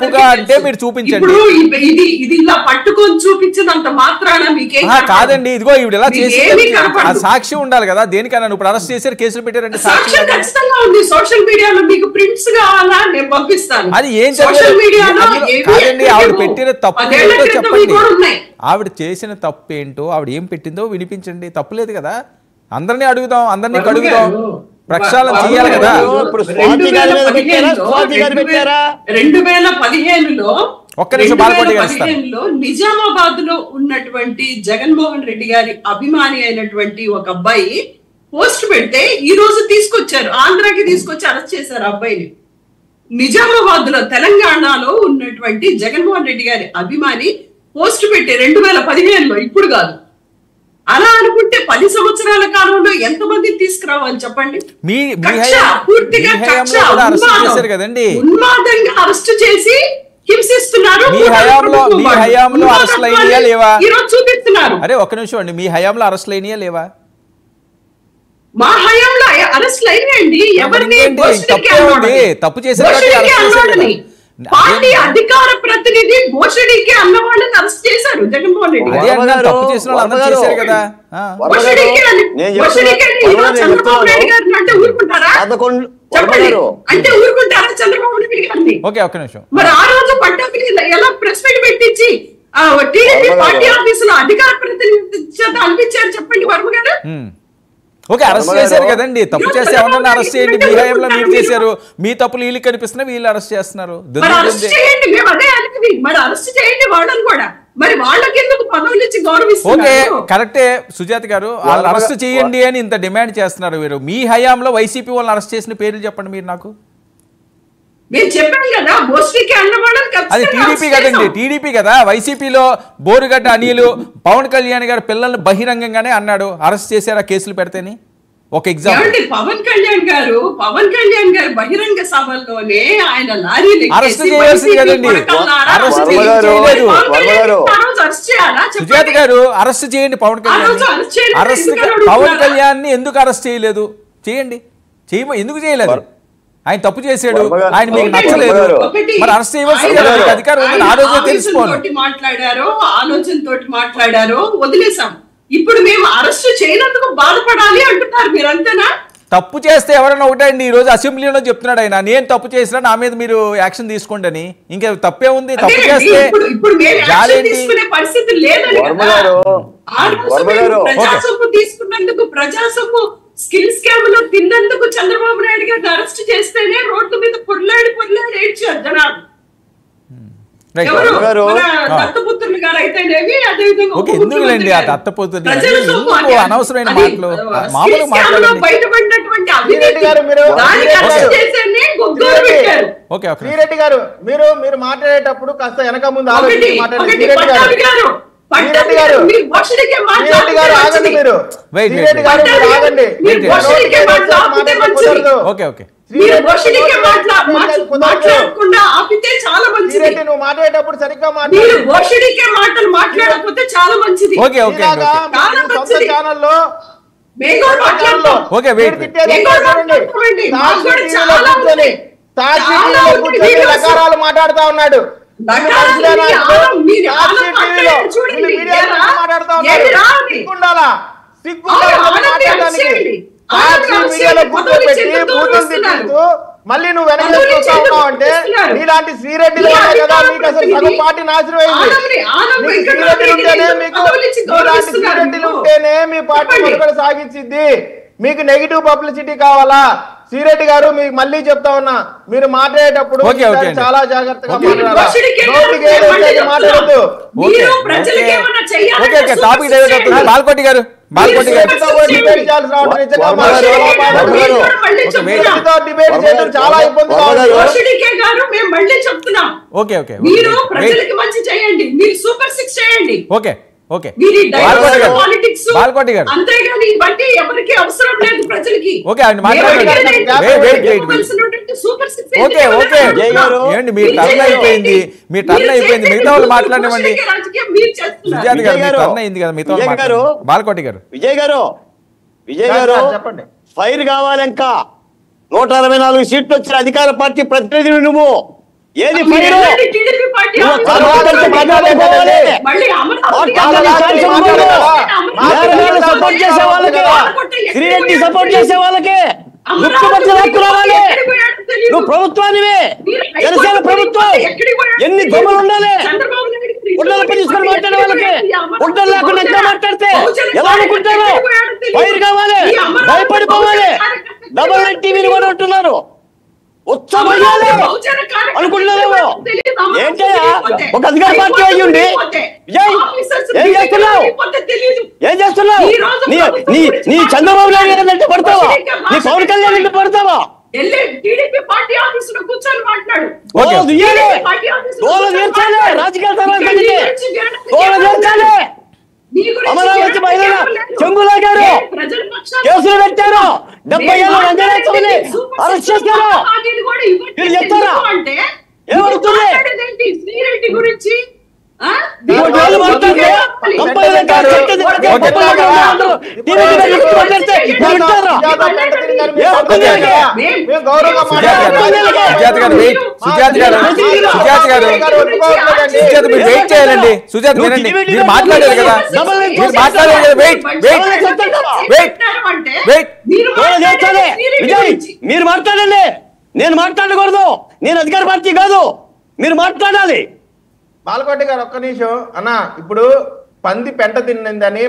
తప్పుగా అంటే మీరు చూపించండి. ఇది ఇలా పట్టుకొని చూపించినంత మాత్రాన మీకేం కాదండి, ఇదిగో ఇవి ఇలా చేసి సాక్షి ఉండాలి కదా దేనికన్నా. ఇప్పుడు అరెస్ట్ చేశారు, కేసులు పెట్టారంటే సాక్ష్యం ఖచ్చితంగా ఉంది. సోషల్ మీడియాలో మీకు ప్రింట్స్ కావాలా, నేను పంపిస్తాను. అది ఏం కాదండి, ఆవిడ పెట్టిన తప్పు ఏంటో చెప్పండి. ఆవిడ చేసిన తప్పు ఏంటో, ఆవిడ ఏం పెట్టిందో వినిపించండి. తప్పులేదు కదా, అందరినీ అడుగుదాం, అందరినీ కడుగుదాం, ప్రక్షాళన చేయాలి కదా. 2015లో ఒక్క నిమిషం బాలకోటి నిజామాబాద్ లో ఉన్నటువంటి జగన్మోహన్ రెడ్డి గారి అభిమాని అయినటువంటి ఒక అబ్బాయి పోస్ట్ పెడితే ఈ రోజు తీసుకొచ్చారు, ఆంధ్రాకి తీసుకొచ్చి అరెస్ట్ చేశారు అబ్బాయిని. నిజామాబాద్ లో తెలంగాణలో ఉన్నటువంటి జగన్మోహన్ రెడ్డి గారి అభిమాని పోస్ట్ పెట్టి 2015లో, ఇప్పుడు కాదు. అలా అనుకుంటే 10 సంవత్సరాల కాలంలో ఎంతమంది తీసుకురావాలి చెప్పండి. పూర్తిగా ఉన్మాదంగా అరెస్ట్ చేసి హింసిస్తున్నారు. ఈరోజు చూపిస్తున్నారు. అరే ఒక్క నిమిషం అండి, మీ హయాంలో అరెస్ట్ అయినాయా లేవా? మా హయాంలో అరెస్ట్ అయినాయండి. ఎవరిని తప్పు చేశారు, పార్టీ అధికార ప్రతినిధి భోషడికి అన్న వాళ్ళని అరెస్ట్ చేశారు జగన్మోహన్ రెడ్డి. తప్పు చేసిన వాళ్ళు అందరూ చేశారు కదా. చంద్రబాబు నాయుడు గారిని అంటే ఊరుకుంటారా? చెప్పండి, అంటే ఊరుకుంటారా చంద్రబాబు నాయుడు గారిని? ఒక్క నిమిషం. మరి ఆ రోజు పట్టాభిని ఎలా ప్రెస్ మీట్ పెట్టించి టీడీపీ పార్టీ ఆఫీసులో అధికార ప్రతినిధి చేత అనిపించారు చెప్పండి వర్మ గారు? ఓకే, అరెస్ట్ చేశారు కదండి. తప్పు చేస్తే ఎవరన్నా అరెస్ట్ చేయండి. మీ హయాంలో మీరు చేశారు, మీ తప్పులు వీళ్ళు కనిపిస్తున్నా, వీళ్ళు అరెస్ట్ చేస్తున్నారు. ఓకే కరెక్టే సుజాత గారు, వాళ్ళు అరెస్ట్ చేయండి అని ఇంత డిమాండ్ చేస్తున్నారు. మీరు మీ హయాంలో వైసీపీ వాళ్ళని అరెస్ట్ చేసిన పేర్లు చెప్పండి మీరు నాకు. అది టీడీపీ కదండి, టీడీపీ కదా. వైసీపీలో బోరుగడ్డ అనిలు పవన్ కళ్యాణ్ గారు పిల్లల్ని బహిరంగంగానే అన్నాడు అరెస్ట్ చేశారా కేసులు పెడితేని. ఒక ఎగ్జాంపుల్, పవన్ కళ్యాణ్ గారు బహిరంగ సభల్లోనే ఆయన అరెస్ట్ చేయాల్సింది కదండి, అరెస్ట్ చేయలేదు. సుజాత గారు అరెస్ట్ చేయండి పవన్ కళ్యాణ్. పవన్ కళ్యాణ్ ని ఎందుకు అరెస్ట్ చేయలేదు? చేయండి, ఎందుకు చేయలేదు? ఆయన తప్పు చేశాడు, ఆయన మీకు నచ్చలేదు, మరి అరెస్ట్ చేయవలసింది అధికారం ఆ రోజే తెలుసుకోవాలి. ఆలోచనతోటి మాట్లాడారో వదిలేసాం. ఇప్పుడు మేము అరెస్ట్ చేయనందుకు బాధపడాలి అంటున్నారు మీరు, అంతేనా? తప్పు చేస్తే ఎవరైనా ఒకటే అండి. ఈ రోజు అసెంబ్లీలో చెప్తున్నాడు ఆయన, నేను తప్పు చేసినా నా మీద మీరు యాక్షన్ తీసుకోండి అని. ఇంకా తప్పే ఉంది? తప్పు చేస్తే పరిస్థితి లేదని తీసుకున్నందుకు ప్రజాసొమ్ము స్కిల్ స్కామ్ లో తిన్నందుకు చంద్రబాబు నాయుడు గారిని అరెస్ట్ చేస్తేనే రోడ్డు మీద పొర్లాడి ఏడ్చారు జనాలు. దత్తపుత్రులు గారు అయితేనేవి, ఎందుకులేండి ఆ దత్తపుత్రులు అనవసరమైన మాటలు మామూలుగా మాట్లాడండి. బయటపడినటువంటి శ్రీరెడ్డి గారు మీరు మాట్లాడేటప్పుడు కాస్త వెనక ముందు ఆలోచించి మాట్లాడండి. నువ్వు మాట్లాడేటప్పుడు సరిగ్గా మాట్లాడకపోతే చాలా మంచిది. ఛానల్లో మాట్లాడుతా ఉన్నాడు. మళ్ళీ నువ్వు వెనక ఉన్నావు అంటే నీలాంటి శ్రీరెడ్డి కదా మీకు అసలు సగం పార్టీ నాశనం అయింది. శ్రీరెడ్డిలు ఉంటేనే మీ పార్టీ మనుగడ సాగించింది. మీకు నెగిటివ్ పబ్లిసిటీ కావాలా? శ్రీరెడ్డి గారు మీకు మళ్ళీ చెప్తా ఉన్నా, మీరు మాట్లాడేటప్పుడు చాలా జాగ్రత్తగా మాట్లాడద్దు. బాలకోటి గారు డిబేట్ చేయడం చాలా ఇబ్బంది. బాలకోటి గారు అంతేగాని ఇవన్నీ ఎవరికి అవసరం లేదు ప్రజలకి. మీ టర్న్ అయిపోయింది, మిగతా వాళ్ళు మాట్లాడనివ్వండి. సుజాత గారు మీ టర్న్ అయింది కదా, మిగతా వాళ్ళు. బాలకోటి గారు, విజయ్ గారు చెప్పండి. ఫైర్ కావాలి ఇంకా 164 సీట్లు వచ్చిన అధికార పార్టీ ప్రతినిధులు నువ్వు ఏది మీరు ఫైరు? వెళ్ళండి టీడీపీ పార్టీ నువ్వు ఆఫీసులో ఒక్క మాట కూర్చొని మాట్లాడుకోవాలి. మళ్ళీ అమరావతి సపోర్ట్ చేసే వాళ్ళకి, శ్రీరెడ్డి సపోర్ట్ చేసే వాళ్ళకి ముఖ్యమంత్రి హక్కు రావాలి. నువ్వు ప్రభుత్వానివి, జనసేన ప్రభుత్వం. ఎన్ని దొంగలు ఉండాలి? ఉండలపై తీసుకొని మాట్లాడే వాళ్ళకి ఉండలు లేకుండా ఎట్లా మాట్లాడితే ఎలా అనుకుంటారు? ఫైర్ కావాలి, భయపడిపోవాలి. డబల్ నైన్ టీవీని కూడా ఉంటున్నారు, ఉత్సవయ్యాలి అనుకుంటున్నారేమో. ఏంటయ్యా ఒక అధికార పార్టీ అయ్యుండి ఏం చేస్తున్నావు? ఏం చేస్తున్నావు? నీ చంద్రబాబు నాయుడు గారు అంటే పడతావా? నీ పవన్ కళ్యాణ్ అంటే పడతావా? టీడీపీ పార్టీ ఆఫీసులో కూర్చొని మాట్లాడు. రాజకీయ అమరావతి మహిళల చెంగులాగారు, కేసులు పెట్టారు, 70 ఏళ్ళ రంజనాథుని అరెస్ట్ చేశారు. మీరు చెప్తారా? ఏమవుతుంది? శ్రీరెడ్డి గురించి వెయిట్ చేయాలండి. సుజాత వినండి, మీరు మాట్లాడారు కదా, మీరు మాట్లాడారు కదా. మీరు మాట్లాడండి, నేను మాట్లాడకూడదు. నేను అధికార పార్టీ కాదు, మీరు మాట్లాడాలి. బాలకోటి గారు ఒక్క నిమిషం అన్న. ఇప్పుడు పంది పెంట తిన్నిందని